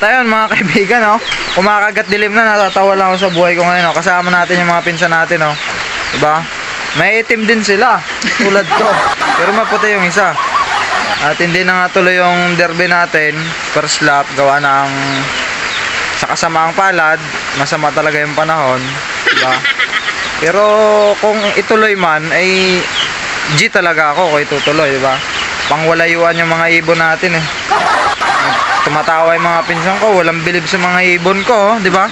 ayun mga kaibigan, oh, kumakagat dilim na, natatawa lang ako sa buhay ko ngayon, oh. Kasama natin yung mga pinsan natin, oh. Diba? May itim din sila, tulad ko. Pero maputi yung isa. At hindi na nga tuloy yung derby natin, first lap, gawa ng sa kasamaang palad, masama talaga yung panahon, diba? Pero kung ituloy man, ay G talaga ako kung itutuloy, diba? Pangwalayuan yung mga ibon natin, eh. Tumatawa yung mga pinsan ko, walang bilib sa mga ibon ko, di ba?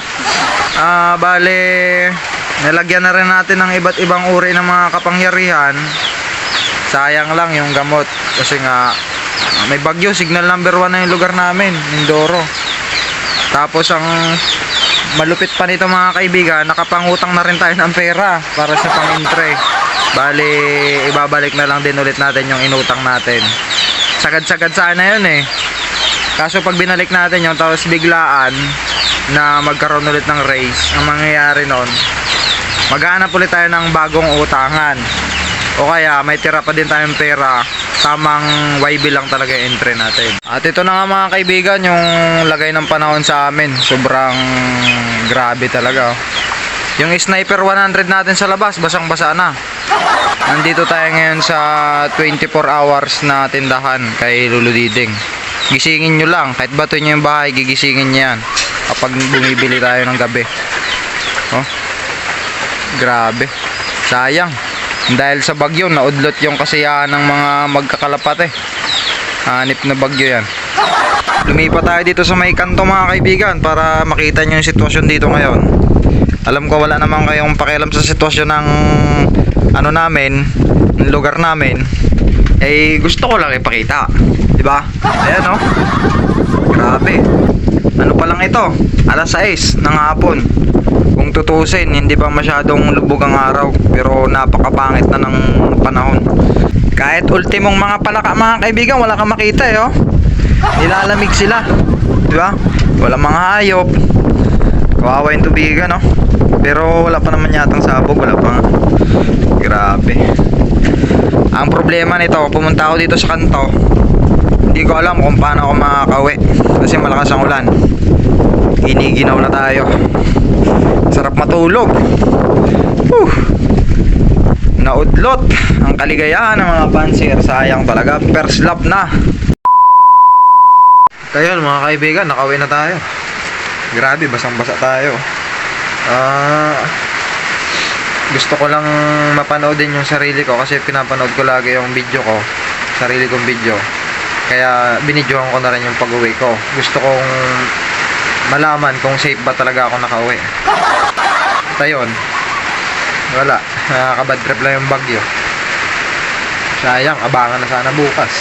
Bale, nilagyan na rin natin ng iba't ibang uri ng mga kapangyarihan. Sayang lang yung gamot kasi nga may bagyo, signal number 1 na yung lugar namin, Mindoro. Tapos ang malupit pa nito mga kaibigan, nakapangutang na rin tayo ng pera para sa pang-entry. Bale, ibabalik na lang din ulit natin yung inutang natin. Sagad-sagad sana yun, eh. Kaso pag binalik natin yung tapos biglaan na magkaroon ulit ng race, ang mangyayari nun, maghanap ulit tayo ng bagong utangan. O kaya may tira pa din tayong pera, tamang YB lang talaga yung entry natin. At ito na nga mga kaibigan, yung lagay ng panahon sa amin. Sobrang grabe talaga. Yung sniper 100 natin sa labas, basang-basa na. Nandito tayo ngayon sa 24 hours na tindahan kay Lulu Diding. Gisingin nyo lang, kahit bato nyo yung bahay, gigisingin nyo yan kapag bumibili tayo ng gabi. Oh, grabe, sayang dahil sa bagyo, naudlot yung kasiyahan ng mga magkakalapat, eh. Hanip na bagyo yan. Lumipat tayo dito sa may kanto mga kaibigan para makita nyo yung sitwasyon dito ngayon. Alam ko wala naman kayong pakialam sa sitwasyon ng ano namin, ng lugar namin. Eh gusto ko lang ipakita, di ba? Ayan, oh. Grabe. Ano pa lang ito? Alas 6 ng hapon. Kung tutusin, hindi pa masyadong lubog ang araw, pero napakapangit na ng panahon. Kahit ultimong mga palaka mga kaibigan, wala kang makita, eh, oh. Nilalamig sila, di ba? Wala mga hayop. Kawawa yung tubigan, oh. Pero wala pa naman yatang sabog, wala pa nga. Grabe. Ang problema nito, pumunta ako dito sa kanto, hindi ko alam kung paano ako makakauwi kasi malakas ang ulan. Giniginaw na tayo. Sarap matulog. Naudlot ang kaligayahan ng mga pansir. Sayang talaga, first lap na. Kaya mga kaibigan, nakauwi na tayo. Grabe, basang-basa tayo. Gusto ko lang mapanood din yung sarili ko kasi pinapanood ko lagi yung video ko, sarili kong video. Kaya binidyohan ko na rin yung pag-uwi ko. Gusto kong malaman kung safe ba talaga ako nakauwi. At ayun, wala, nakakabad trip lang yung bagyo. Sayang, abangan na sana bukas.